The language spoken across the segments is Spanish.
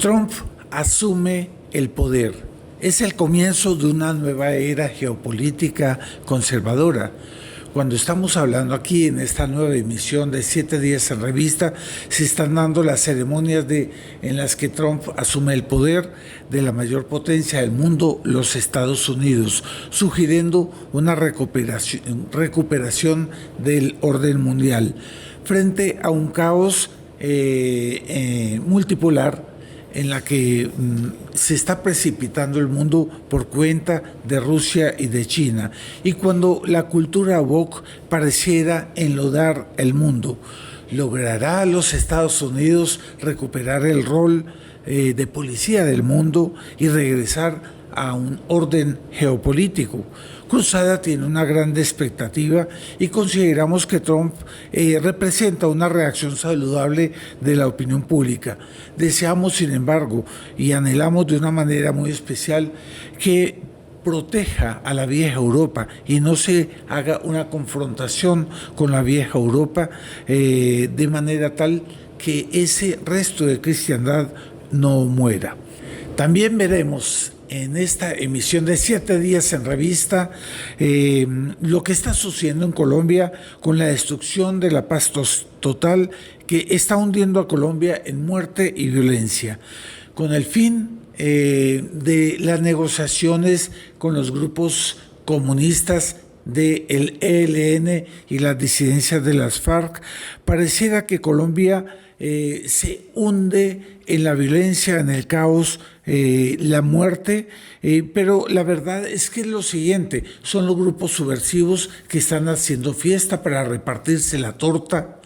Trump asume el poder. Es el comienzo de una nueva era geopolítica conservadora. Cuando estamos hablando aquí en esta nueva emisión de 7 días en revista, se están dando las ceremonias en las que Trump asume el poder de la mayor potencia del mundo, los Estados Unidos, sugiriendo una recuperación del orden mundial frente a un caos multipolar en la que se está precipitando el mundo por cuenta de Rusia y de China, y cuando la cultura woke pareciera enlodar el mundo. ¿Logrará los Estados Unidos recuperar el rol de policía del mundo y regresar a un orden geopolítico? Cruzada tiene una gran expectativa y consideramos que Trump representa una reacción saludable de la opinión pública. Deseamos, sin embargo, y anhelamos de una manera muy especial que proteja a la vieja Europa y no se haga una confrontación con la vieja Europa de manera tal que ese resto de cristiandad no muera. También veremos en esta emisión de 7 días en revista lo que está sucediendo en Colombia con la destrucción de la paz total que está hundiendo a Colombia en muerte y violencia, con el fin de las negociaciones con los grupos comunistas del ELN y las disidencias de las FARC. Pareciera que Colombia se hunde en la violencia, en el caos, la muerte, pero la verdad es que es lo siguiente: son los grupos subversivos que están haciendo fiesta para repartirse la torta,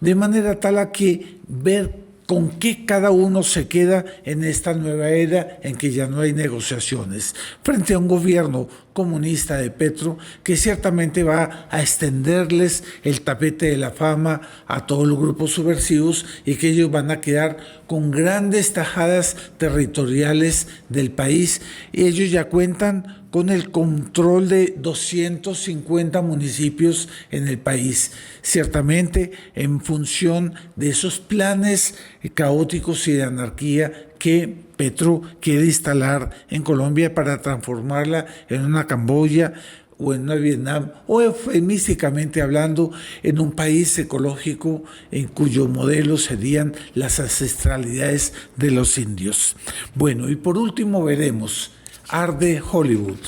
de manera tal a que ver con qué cada uno se queda en esta nueva era en que ya no hay negociaciones, frente a un gobierno comunista de Petro que ciertamente va a extenderles el tapete de la fama a todos los grupos subversivos y que ellos van a quedar con grandes tajadas territoriales del país. Y ellos ya cuentan con el control de 250 municipios en el país, ciertamente en función de esos planes caóticos y de anarquía que Petro quiere instalar en Colombia para transformarla en una Camboya o en una Vietnam, o eufemísticamente hablando, en un país ecológico en cuyo modelo serían las ancestralidades de los indios. Bueno, y por último veremos Arde Hollywood.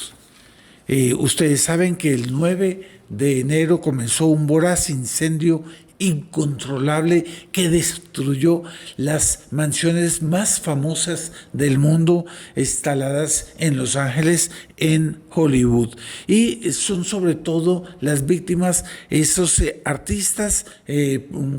Ustedes saben que el 9 de enero comenzó un voraz incendio incontrolable que destruyó las mansiones más famosas del mundo instaladas en Los Ángeles, en Hollywood. Y son sobre todo las víctimas esos artistas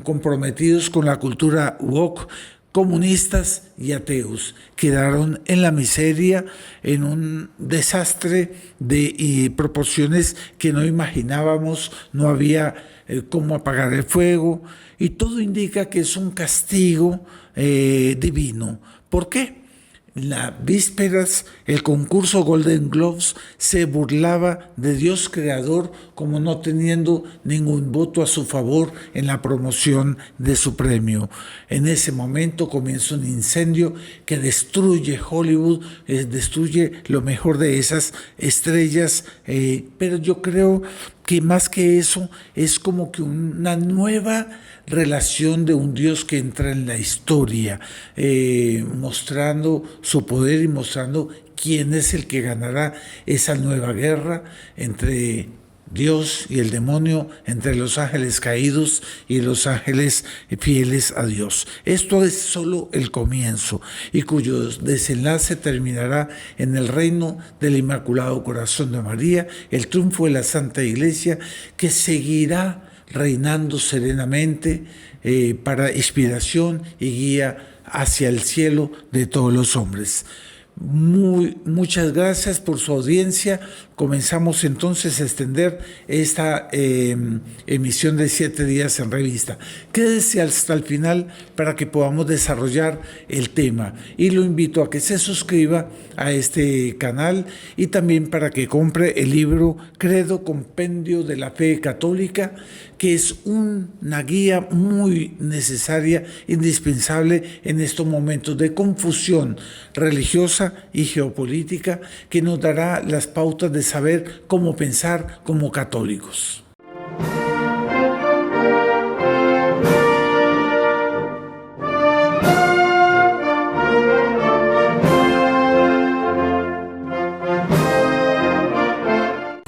comprometidos con la cultura woke, comunistas y ateos. Quedaron en la miseria, en un desastre de proporciones que no imaginábamos. No había cómo apagar el fuego, y todo indica que es un castigo divino. ¿Por qué? En las vísperas, el concurso Golden Globes se burlaba de Dios creador como no teniendo ningún voto a su favor en la promoción de su premio. En ese momento comienza un incendio que destruye Hollywood, destruye lo mejor de esas estrellas, pero yo creo que más que eso es como que una nueva relación de un Dios que entra en la historia, mostrando su poder y mostrando quién es el que ganará esa nueva guerra entre Dios y el demonio, entre los ángeles caídos y los ángeles fieles a Dios. Esto es solo el comienzo, y cuyo desenlace terminará en el reino del Inmaculado Corazón de María, el triunfo de la Santa Iglesia, que seguirá reinando serenamente para inspiración y guía hacia el cielo de todos los hombres. Muchas gracias por su audiencia. comenzamos entonces a extender esta emisión de 7 días en revista. Quédese hasta el final para que podamos desarrollar el tema y lo invito a que se suscriba a este canal y también para que compre el libro Credo, Compendio de la Fe Católica, que es una guía muy necesaria, indispensable en estos momentos de confusión religiosa y geopolítica, que nos dará las pautas de saber cómo pensar como católicos.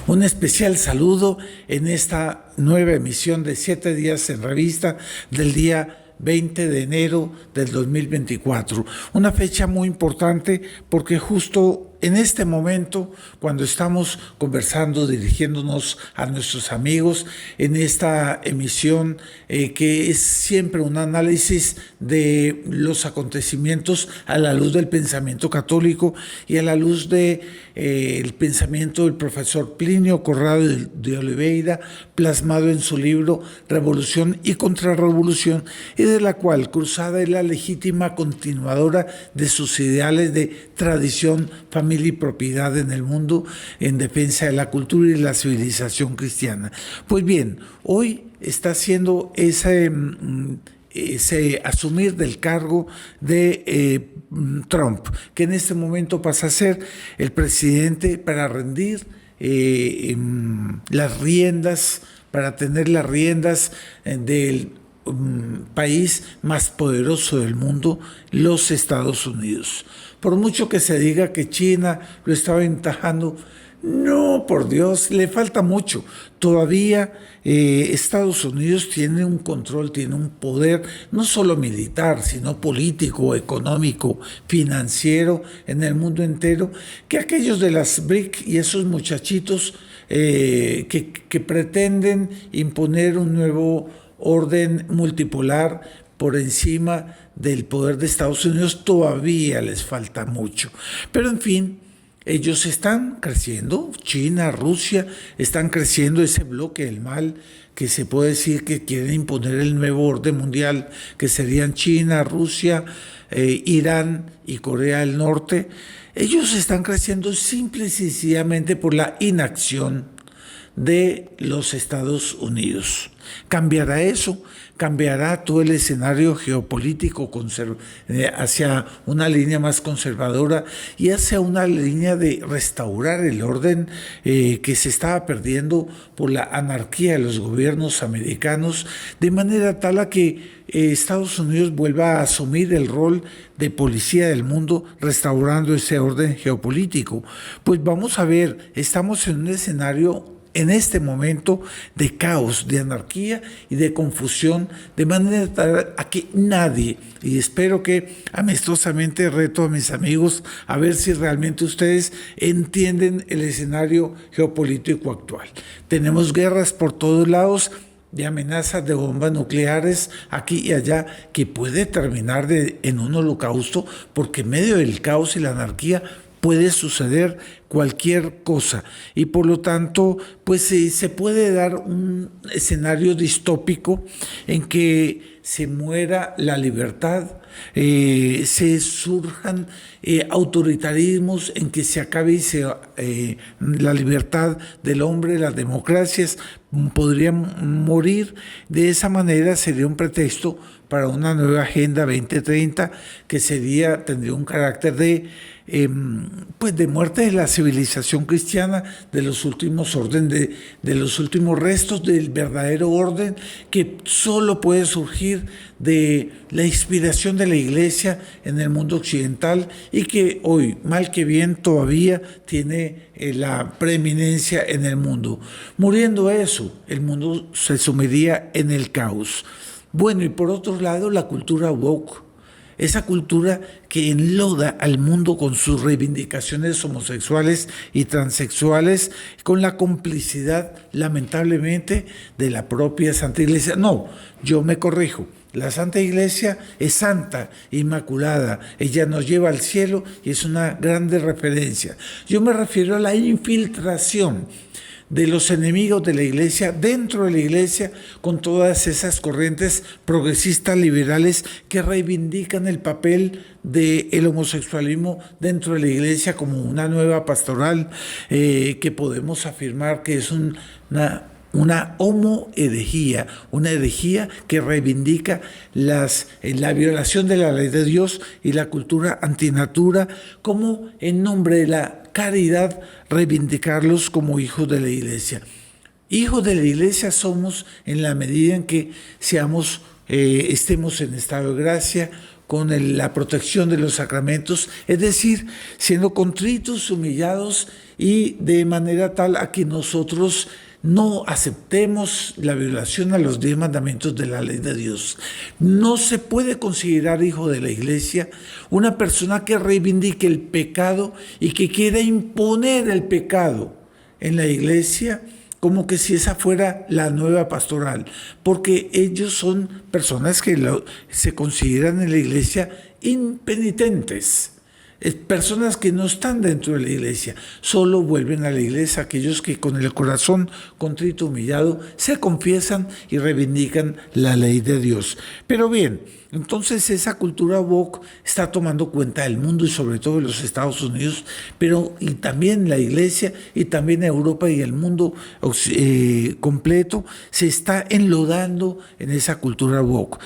Un especial saludo en esta nueva emisión de 7 días en revista del día 20 de enero del 2024. Una fecha muy importante porque justo en este momento, cuando estamos conversando, dirigiéndonos a nuestros amigos en esta emisión que es siempre un análisis de los acontecimientos a la luz del pensamiento católico y a la luz de el pensamiento del profesor Plinio Corrado de Oliveira, plasmado en su libro Revolución y Contrarrevolución, y de la cual Cruzada es la legítima continuadora de sus ideales de tradición, familia y propiedad en el mundo en defensa de la cultura y la civilización cristiana. Pues bien, hoy está haciendo ese asumir del cargo de Trump, que en este momento pasa a ser el presidente para rendir las riendas, para tener las riendas del país más poderoso del mundo, los Estados Unidos. Por mucho que se diga que China lo está aventajando, no, por Dios, le falta mucho. Todavía Estados Unidos tiene un control, tiene un poder, no solo militar, sino político, económico, financiero en el mundo entero, que aquellos de las BRIC y esos muchachitos que pretenden imponer un nuevo orden multipolar por encima del poder de Estados Unidos, todavía les falta mucho. Pero en fin, ellos están creciendo, China, Rusia, están creciendo, ese bloque del mal que se puede decir que quieren imponer el nuevo orden mundial, que serían China, Rusia, Irán y Corea del Norte. Ellos están creciendo simple y sencillamente por la inacción de los Estados Unidos. ¿Cambiará eso? ¿Cambiará todo el escenario geopolítico hacia una línea más conservadora y hacia una línea de restaurar el orden que se estaba perdiendo por la anarquía de los gobiernos americanos, de manera tal a que Estados Unidos vuelva a asumir el rol de policía del mundo, restaurando ese orden geopolítico? Pues vamos a ver, estamos en un escenario en este momento de caos, de anarquía y de confusión, de manera tal a que nadie, y espero que amistosamente reto a mis amigos a ver si realmente ustedes entienden el escenario geopolítico actual. Tenemos guerras por todos lados, de amenazas de bombas nucleares aquí y allá, que puede terminar en un holocausto, porque en medio del caos y la anarquía puede suceder cualquier cosa y por lo tanto pues se puede dar un escenario distópico en que se muera la libertad, se surjan autoritarismos, en que se acabe la libertad del hombre, las democracias podrían morir. De esa manera sería un pretexto para una nueva Agenda 2030 que tendría un carácter de muerte de la civilización cristiana, de los últimos órdenes, de los últimos restos del verdadero orden que solo puede surgir de la inspiración de la Iglesia en el mundo occidental y que hoy, mal que bien, todavía tiene la preeminencia en el mundo. Muriendo eso, el mundo se sumiría en el caos. Bueno, y por otro lado, la cultura woke, esa cultura que enloda al mundo con sus reivindicaciones homosexuales y transexuales, con la complicidad, lamentablemente, de la propia Santa Iglesia. No, yo me corrijo. La Santa Iglesia es santa, inmaculada. Ella nos lleva al cielo y es una grande referencia. Yo me refiero a la infiltración de los enemigos de la Iglesia dentro de la Iglesia, con todas esas corrientes progresistas liberales que reivindican el papel del homosexualismo dentro de la Iglesia como una nueva pastoral, que podemos afirmar que es una homoherejía, una herejía que reivindica la violación de la ley de Dios y la cultura antinatura, como en nombre de la caridad reivindicarlos como hijos de la Iglesia. Hijos de la Iglesia somos en la medida en que estemos en estado de gracia, con la protección de los sacramentos, es decir, siendo contritos, humillados y de manera tal a que nosotros no aceptemos la violación a los 10 mandamientos de la ley de Dios. No se puede considerar hijo de la Iglesia una persona que reivindique el pecado y que quiera imponer el pecado en la Iglesia como que si esa fuera la nueva pastoral, porque ellos son personas que se consideran en la Iglesia impenitentes. Personas que no están dentro de la Iglesia, solo vuelven a la Iglesia aquellos que con el corazón contrito, humillado, se confiesan y reivindican la ley de Dios. Pero bien, entonces esa cultura woke está tomando cuenta del mundo y sobre todo de los Estados Unidos, y también la Iglesia y también Europa y el mundo completo se está enlodando en esa cultura woke.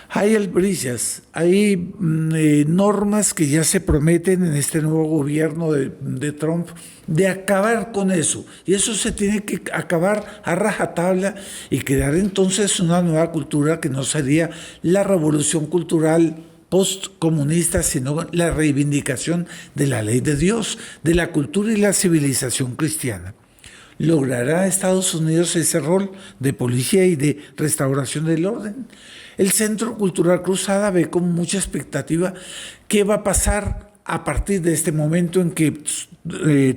Hay albricias, hay normas que ya se prometen en este nuevo gobierno de Trump de acabar con eso. Y eso se tiene que acabar a rajatabla y crear entonces una nueva cultura que no sería la revolución cultural postcomunista, sino la reivindicación de la ley de Dios, de la cultura y la civilización cristiana. ¿Logrará Estados Unidos ese rol de policía y de restauración del orden? El Centro Cultural Cruzada ve con mucha expectativa qué va a pasar a partir de este momento en que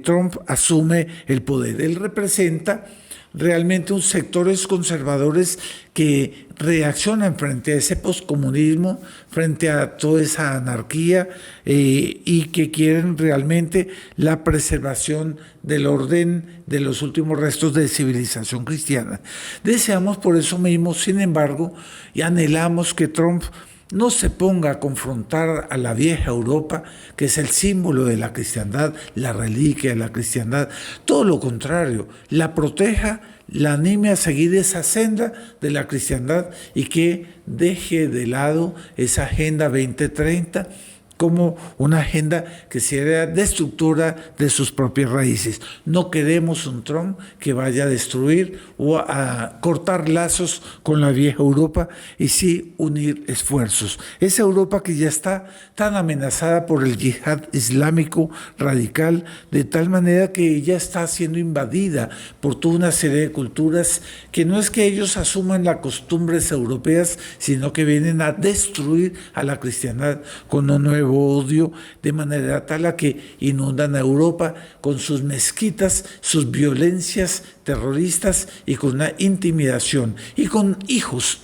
Trump asume el poder. Él representa realmente un sectores conservadores que reaccionan frente a ese poscomunismo, frente a toda esa anarquía, y que quieren realmente la preservación del orden de los últimos restos de civilización cristiana. Deseamos por eso mismo, sin embargo, y anhelamos que Trump no se ponga a confrontar a la vieja Europa, que es el símbolo de la cristiandad, la reliquia de la cristiandad. Todo lo contrario, la proteja, la anime a seguir esa senda de la cristiandad y que deje de lado esa Agenda 2030 como una agenda que sea destructora de sus propias raíces. No queremos un Trump que vaya a destruir o a cortar lazos con la vieja Europa, y sí unir esfuerzos. Esa Europa que ya está tan amenazada por el yihad islámico radical, de tal manera que ya está siendo invadida por toda una serie de culturas que no es que ellos asuman las costumbres europeas, sino que vienen a destruir a la cristiandad con un nuevo odio, de manera tal a que inundan a Europa con sus mezquitas, sus violencias terroristas y con una intimidación, y con hijos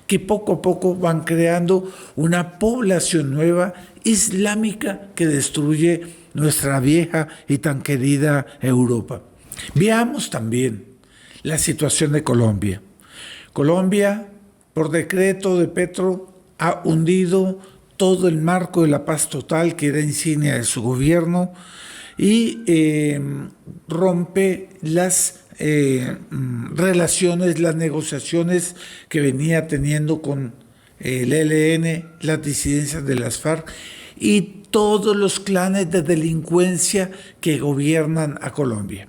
que poco a poco van creando una población nueva islámica que destruye nuestra vieja y tan querida Europa. Veamos también la situación de Colombia. Colombia, por decreto de Petro, ha hundido todo el marco de la paz total que era insignia de su gobierno y rompe las relaciones, las negociaciones que venía teniendo con el ELN, las disidencias de las FARC y todos los clanes de delincuencia que gobiernan a Colombia.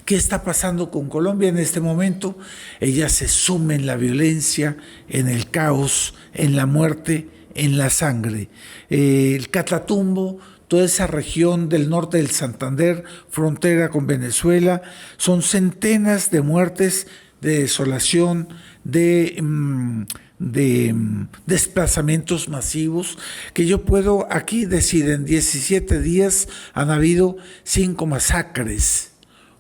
¿Qué está pasando con Colombia en este momento? Ella se sume en la violencia, en el caos, en la muerte, en la sangre. El Catatumbo, toda esa región del norte del Santander, frontera con Venezuela, son centenas de muertes, de desolación, de desplazamientos masivos, que yo puedo aquí decir, en 17 días han habido 5 masacres.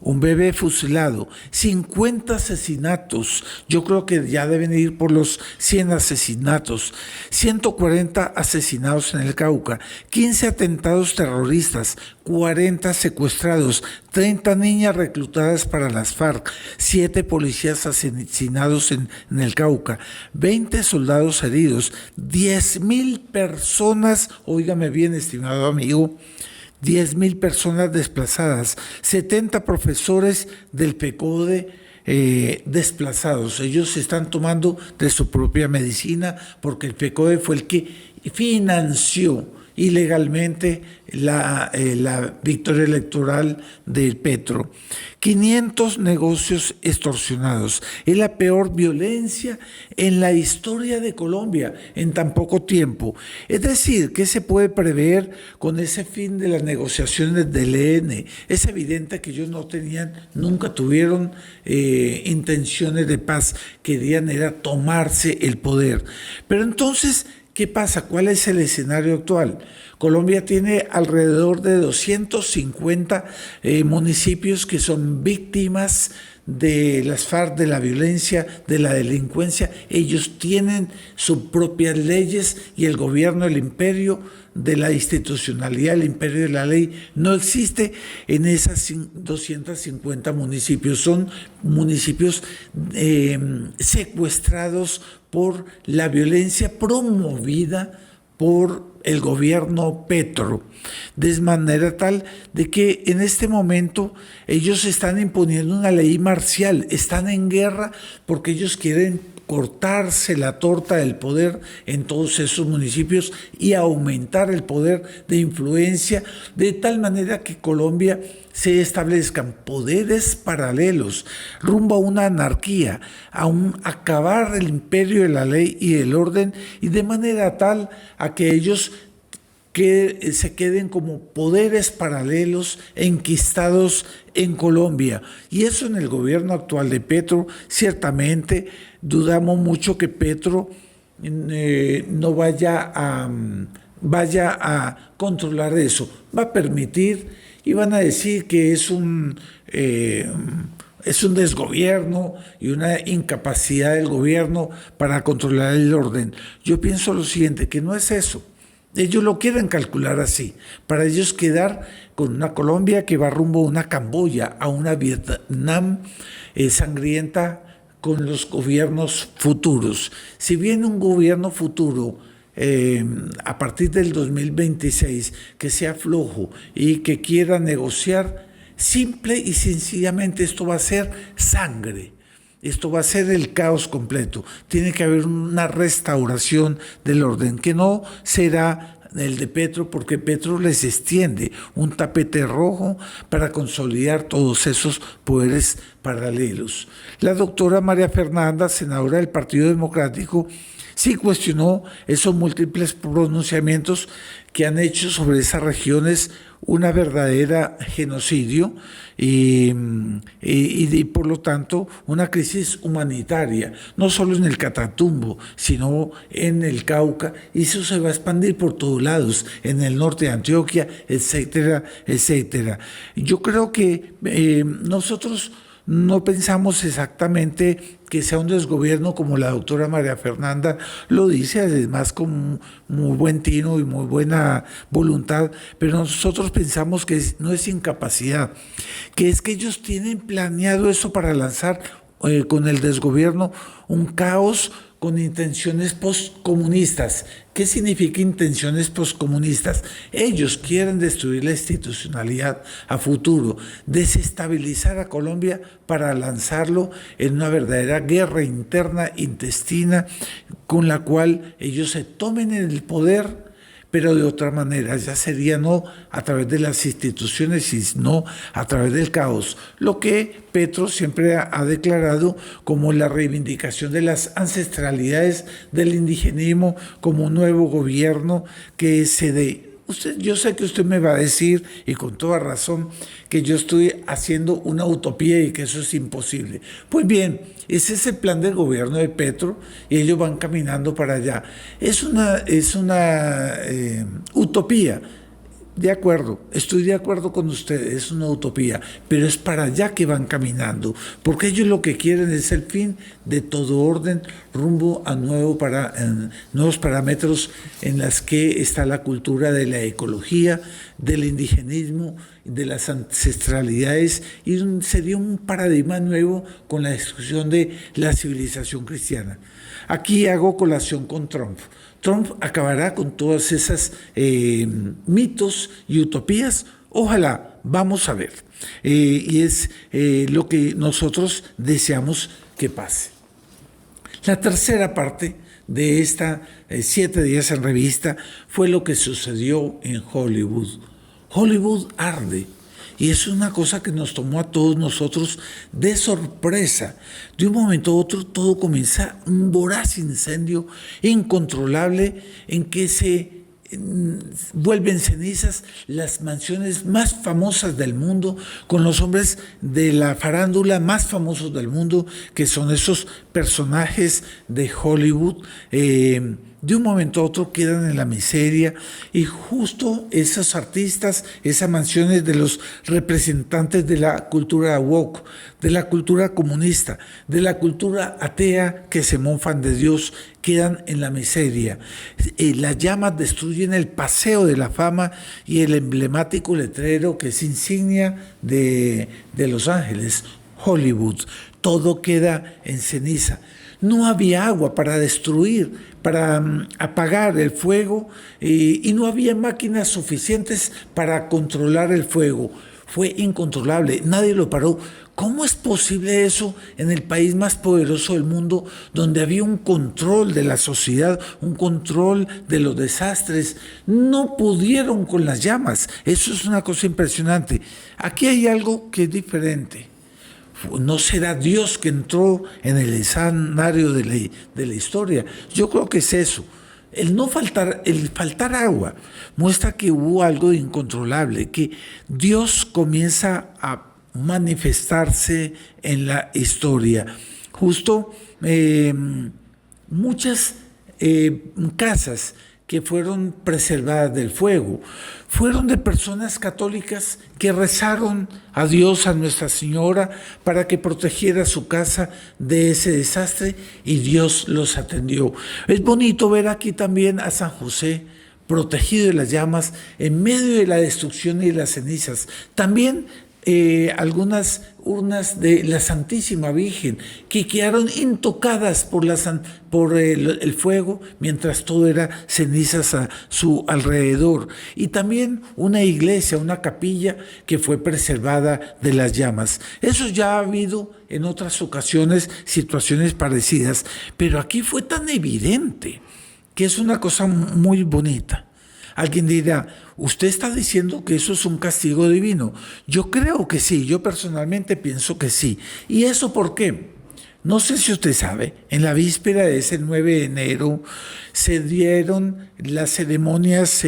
un bebé fusilado, 50 asesinatos, yo creo que ya deben ir por los 100 asesinatos, 140 asesinados en el Cauca, 15 atentados terroristas, 40 secuestrados, 30 niñas reclutadas para las FARC, 7 policías asesinados en el Cauca, 20 soldados heridos, 10,000 personas, óigame bien, estimado amigo, 10,000 personas desplazadas, 70 profesores del PECODE desplazados. Ellos están tomando de su propia medicina porque el PECODE fue el que financió ilegalmente la victoria electoral de Petro. 500 negocios extorsionados. Es la peor violencia en la historia de Colombia en tan poco tiempo. Es decir, ¿qué se puede prever con ese fin de las negociaciones del ELN? Es evidente que ellos no tenían, nunca tuvieron intenciones de paz. Querían era tomarse el poder. Pero entonces, ¿qué pasa? ¿Cuál es el escenario actual? Colombia tiene alrededor de 250 municipios que son víctimas de las FARC, de la violencia, de la delincuencia. Ellos tienen sus propias leyes y el gobierno, el imperio de la institucionalidad, el imperio de la ley, no existe en esas 250 municipios. Son municipios secuestrados por la violencia promovida por el gobierno Petro, de manera tal de que en este momento ellos están imponiendo una ley marcial, están en guerra porque ellos quieren cortarse la torta del poder en todos esos municipios y aumentar el poder de influencia de tal manera que Colombia se establezcan poderes paralelos rumbo a una anarquía, a acabar el imperio de la ley y el orden y de manera tal a que ellos que se queden como poderes paralelos enquistados en Colombia. Y eso en el gobierno actual de Petro, ciertamente dudamos mucho que Petro no vaya a controlar eso. Va a permitir y van a decir que es un desgobierno y una incapacidad del gobierno para controlar el orden. Yo pienso lo siguiente, que no es eso. Ellos lo quieren calcular así, para ellos quedar con una Colombia que va rumbo a una Camboya, a una Vietnam sangrienta con los gobiernos futuros. Si viene un gobierno futuro a partir del 2026 que sea flojo y que quiera negociar, simple y sencillamente esto va a ser sangre. Esto va a ser el caos completo. Tiene que haber una restauración del orden, que no será el de Petro, porque Petro les extiende un tapete rojo para consolidar todos esos poderes paralelos. La doctora María Fernanda, senadora del Partido Democrático, sí cuestionó esos múltiples pronunciamientos que han hecho sobre esas regiones una verdadera genocidio y por lo tanto una crisis humanitaria, no solo en el Catatumbo, sino en el Cauca, y eso se va a expandir por todos lados, en el norte de Antioquia, etcétera, etcétera. Yo creo que nosotros no pensamos exactamente que sea un desgobierno como la doctora María Fernanda lo dice, además con muy buen tino y muy buena voluntad, pero nosotros pensamos que no es incapacidad, que es que ellos tienen planeado eso para lanzar con el desgobierno un caos con intenciones postcomunistas. ¿Qué significa intenciones postcomunistas? Ellos quieren destruir la institucionalidad a futuro, desestabilizar a Colombia para lanzarlo en una verdadera guerra interna, intestina, con la cual ellos se tomen el poder, pero de otra manera, ya sería no a través de las instituciones, sino a través del caos. Lo que Petro siempre ha declarado como la reivindicación de las ancestralidades del indigenismo, como un nuevo gobierno que se dé. Yo sé que usted me va a decir, y con toda razón, que yo estoy haciendo una utopía y que eso es imposible. Pues bien, ese es el plan del gobierno de Petro y ellos van caminando para allá. Es una utopía. De acuerdo, estoy de acuerdo con ustedes, es una utopía, pero es para allá que van caminando, porque ellos lo que quieren es el fin de todo orden rumbo a nuevos parámetros en las que está la cultura de la ecología, del indigenismo, de las ancestralidades, y sería un paradigma nuevo con la destrucción de la civilización cristiana. Aquí hago colación con Trump. Trump acabará con todas esas mitos y utopías. Ojalá, vamos a ver. Y es lo que nosotros deseamos que pase. La tercera parte de esta 7 días en revista fue lo que sucedió en Hollywood. Hollywood arde. Y es una cosa que nos tomó a todos nosotros de sorpresa. De un momento a otro todo comienza un voraz incendio incontrolable en que se vuelven cenizas las mansiones más famosas del mundo, con los hombres de la farándula más famosos del mundo, que son esos personajes de Hollywood. De un momento a otro quedan en la miseria, y justo esos artistas, esas mansiones de los representantes de la cultura woke, de la cultura comunista, de la cultura atea que se mofan de Dios, quedan en la miseria. Las llamas destruyen el Paseo de la Fama y el emblemático letrero que es insignia de Los Ángeles, Hollywood. Todo queda en ceniza. No había agua para destruir, para apagar el fuego, y no había máquinas suficientes para controlar el fuego. Fue incontrolable, nadie lo paró. ¿Cómo es posible eso en el país más poderoso del mundo, donde había un control de la sociedad, un control de los desastres? No pudieron con las llamas. Eso es una cosa impresionante. Aquí hay algo que es diferente. ¿No será Dios que entró en el escenario de la historia? Yo creo que es eso. El faltar agua muestra que hubo algo incontrolable, que Dios comienza a manifestarse en la historia. Justo muchas casas que fueron preservadas del fuego fueron de personas católicas que rezaron a Dios, a Nuestra Señora, para que protegiera su casa de ese desastre, y Dios los atendió. Es bonito ver aquí también a San José protegido de las llamas en medio de la destrucción y de las cenizas. También algunas urnas de la Santísima Virgen que quedaron intocadas por el fuego, mientras todo era cenizas a su alrededor. Y también una iglesia, una capilla que fue preservada de las llamas. Eso ya ha habido en otras ocasiones, situaciones parecidas, pero aquí fue tan evidente que es una cosa muy bonita. Alguien dirá, ¿usted está diciendo que eso es un castigo divino? Yo creo que sí, yo personalmente pienso que sí. ¿Y eso por qué? No sé si usted sabe, en la víspera de ese 9 de enero se dieron las ceremonias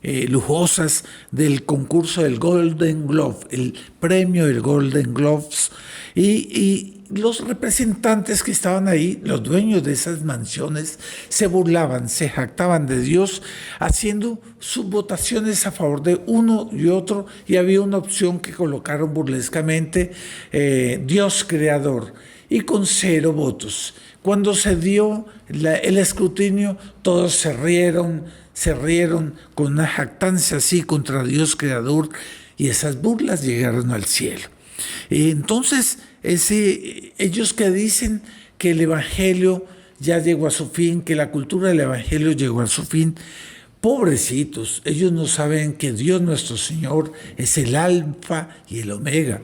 lujosas del concurso del Golden Globe, el premio del Golden Globes, y los representantes que estaban ahí, los dueños de esas mansiones, se burlaban, se jactaban de Dios, haciendo sus votaciones a favor de uno y otro, y había una opción que colocaron burlescamente, Dios creador, y con 0 votos. Cuando se dio el escrutinio, todos se rieron con una jactancia así contra Dios creador, y esas burlas llegaron al cielo. Entonces, ellos que dicen que el Evangelio ya llegó a su fin, que la cultura del Evangelio llegó a su fin, pobrecitos, ellos no saben que Dios nuestro Señor es el alfa y el omega,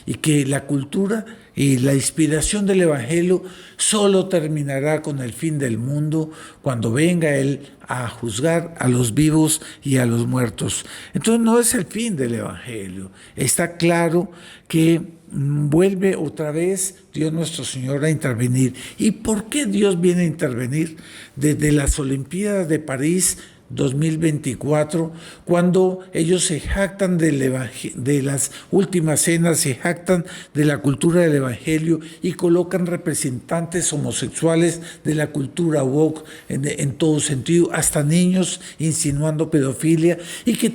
y que la cultura y la inspiración del Evangelio solo terminará con el fin del mundo, cuando venga Él a juzgar a los vivos y a los muertos. Entonces no es el fin del Evangelio. Está claro que vuelve otra vez Dios nuestro Señor a intervenir. ¿Y por qué Dios viene a intervenir? Desde las Olimpiadas de París 2024, cuando ellos se jactan de las últimas cenas, se jactan de la cultura del evangelio y colocan representantes homosexuales de la cultura woke en todo sentido, hasta niños insinuando pedofilia, y que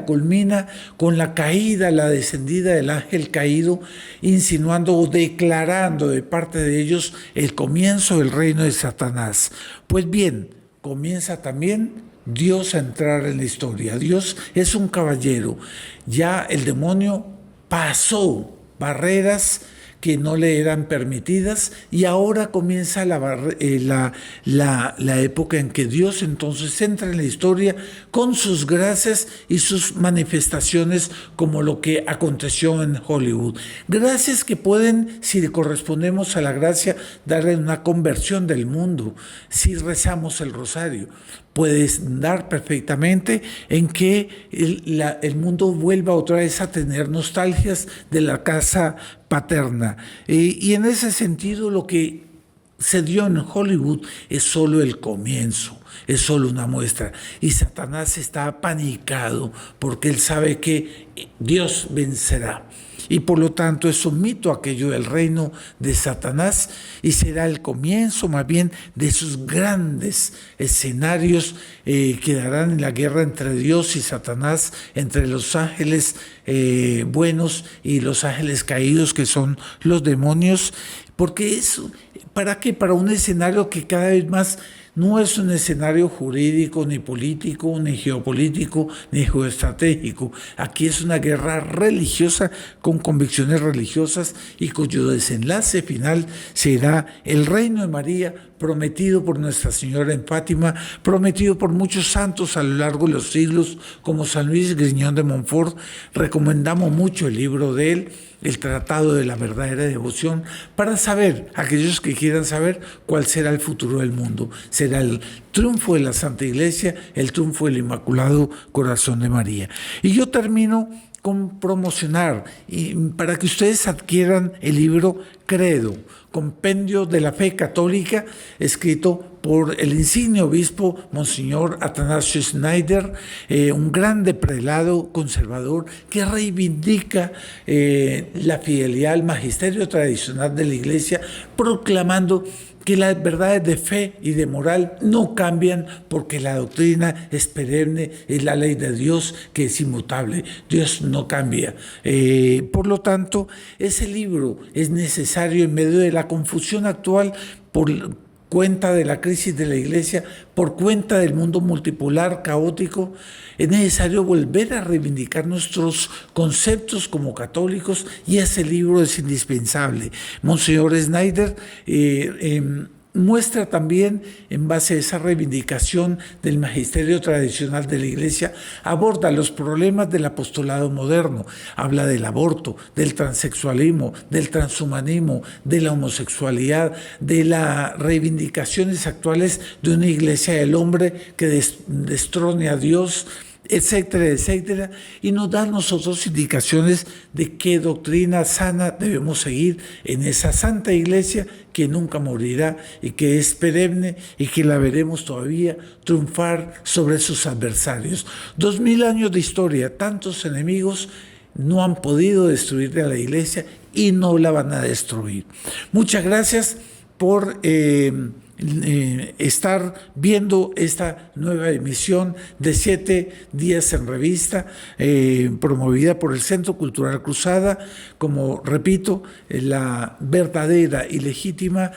culmina con la caída, la descendida del ángel caído, insinuando o declarando de parte de ellos el comienzo del reino de Satanás. Pues bien, comienza también Dios a entrar en la historia. Dios es un caballero. Ya el demonio pasó barreras que no le eran permitidas, y ahora comienza la época en que Dios entonces entra en la historia con sus gracias y sus manifestaciones, como lo que aconteció en Hollywood. Gracias que pueden, si correspondemos a la gracia, darle una conversión del mundo, si rezamos el rosario. Puedes dar perfectamente en que el mundo vuelva otra vez a tener nostalgias de la casa paterna. Y en ese sentido, lo que se dio en Hollywood es solo el comienzo, es solo una muestra. Y Satanás está apanicado porque él sabe que Dios vencerá. Y por lo tanto es sometido a aquello del reino de Satanás, y será el comienzo más bien de sus grandes escenarios que darán en la guerra entre Dios y Satanás, entre los ángeles buenos y los ángeles caídos, que son los demonios. Porque eso, ¿para qué? Para un escenario que cada vez más no es un escenario jurídico, ni político, ni geopolítico, ni geoestratégico. Aquí es una guerra religiosa con convicciones religiosas, y cuyo desenlace final será el reino de María, prometido por Nuestra Señora en Fátima, prometido por muchos santos a lo largo de los siglos, como San Luis Griñón de Montfort. Recomendamos mucho el libro de él, el Tratado de la Verdadera Devoción, para saber, aquellos que quieran saber, cuál será el futuro del mundo. Será el triunfo de la Santa Iglesia, el triunfo del Inmaculado Corazón de María. Y yo termino con promocionar, y para que ustedes adquieran el libro Credo, Compendio de la Fe Católica, escrito por el insigne obispo Monseñor Atanasio Schneider, un grande prelado conservador que reivindica la fidelidad al magisterio tradicional de la Iglesia, proclamando que las verdades de fe y de moral no cambian, porque la doctrina es perenne, es la ley de Dios que es inmutable. Dios no cambia. Por lo tanto, ese libro es necesario en medio de la confusión actual por cuenta de la crisis de la Iglesia, por cuenta del mundo multipolar, caótico. Es necesario volver a reivindicar nuestros conceptos como católicos, y ese libro es indispensable. Monseñor Schneider muestra también, en base a esa reivindicación del magisterio tradicional de la Iglesia, aborda los problemas del apostolado moderno. Habla del aborto, del transexualismo, del transhumanismo, de la homosexualidad, de las reivindicaciones actuales de una Iglesia del hombre que destrone a Dios, etcétera, etcétera, y nos da a nosotros indicaciones de qué doctrina sana debemos seguir en esa Santa Iglesia que nunca morirá y que es perenne, y que la veremos todavía triunfar sobre sus adversarios. 2000 años de historia, tantos enemigos no han podido destruir a la Iglesia y no la van a destruir. Muchas gracias por estar viendo esta nueva emisión de 7 días en revista, promovida por el Centro Cultural Cruzada, como repito, la verdadera y legítima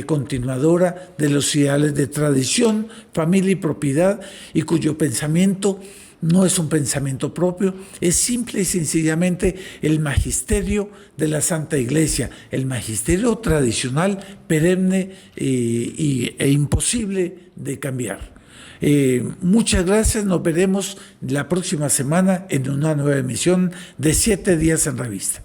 continuadora de los ideales de tradición, familia y propiedad, y cuyo pensamiento no es un pensamiento propio, es simple y sencillamente el magisterio de la Santa Iglesia, el magisterio tradicional, perenne e imposible de cambiar. Muchas gracias, nos veremos la próxima semana en una nueva emisión de 7 días en revista.